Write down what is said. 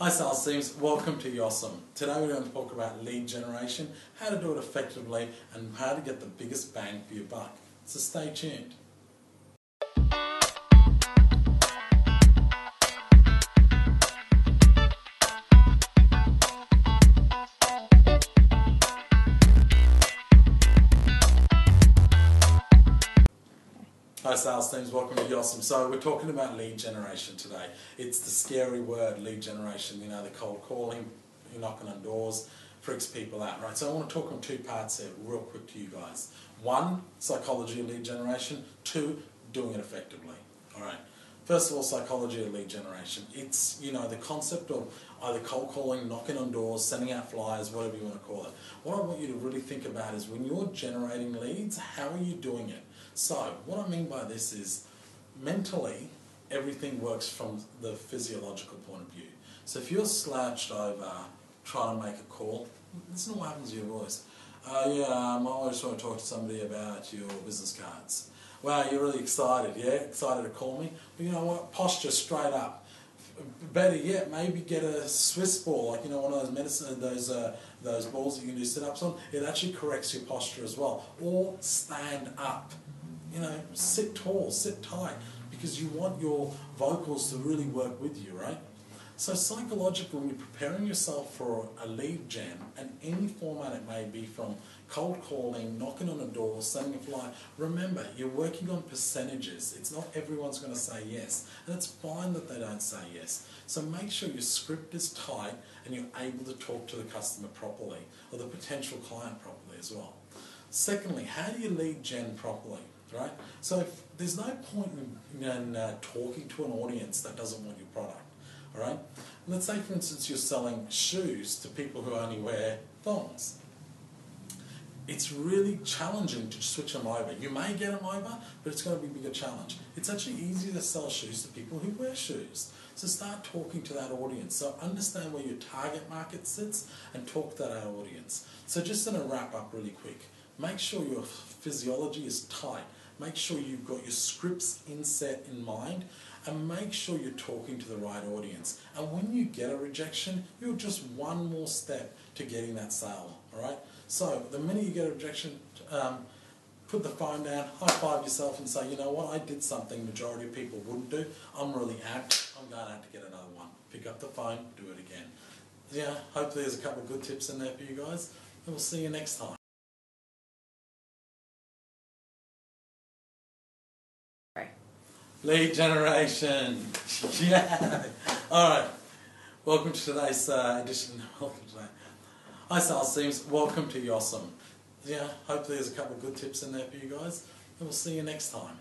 Hi sales teams, welcome to Yossum. Today we're going to talk about lead generation, how to do it effectively and how to get the biggest bang for your buck. So stay tuned. Hi sales teams, welcome to Yossum. So we're talking about lead generation today. It's the scary word, lead generation. You know, the cold calling, you're knocking on doors, freaks people out, right? So I want to talk on two parts here real quick to you guys. One, psychology of lead generation. Two, doing it effectively. All right. First of all, psychology of lead generation. It's, you know, the concept of either cold calling, knocking on doors, sending out flyers, whatever you want to call it. What I want you to really think about is when you're generating leads, how are you doing it? So, what I mean by this is, mentally, everything works from the physiological point of view. So if you're slouched over trying to make a call, listen to what happens to your voice. I just want to talk to somebody about your business cards. Wow, you're really excited, yeah? Excited to call me? But you know what? Posture straight up. Better yet, maybe get a Swiss ball, like, you know, one of those medicine, those balls that you can do sit-ups on. It actually corrects your posture as well. Or stand up. You know, sit tall, sit tight, because you want your vocals to really work with you, right? So psychologically, when you're preparing yourself for a lead gen, and any format it may be, from cold calling, knocking on a door, sending a flyer, remember, you're working on percentages. It's not everyone's going to say yes, and it's fine that they don't say yes. So make sure your script is tight and you're able to talk to the customer properly, or the potential client properly as well. Secondly, how do you lead gen properly? Right? So if there's no point in talking to an audience that doesn't want your product. All right? Let's say, for instance, you're selling shoes to people who only wear thongs. It's really challenging to switch them over. You may get them over, but it's going to be a bigger challenge. It's actually easier to sell shoes to people who wear shoes. So start talking to that audience. So understand where your target market sits and talk to that audience. So just in a wrap up really quick, make sure your physiology is tight. Make sure you've got your scripts inset in mind, and make sure you're talking to the right audience. And when you get a rejection, you're just one more step to getting that sale, all right? So the minute you get a rejection, put the phone down, high-five yourself and say, you know what, I did something majority of people wouldn't do. I'm really amped. I'm going to have to get another one. Pick up the phone, do it again. Yeah, hopefully there's a couple of good tips in there for you guys, and we'll see you next time. Lead generation. Yeah. Alright. Welcome to today's edition. Welcome today. Hi sales teams. Welcome to Yossum. Yeah, hopefully there's a couple of good tips in there for you guys. And we'll see you next time.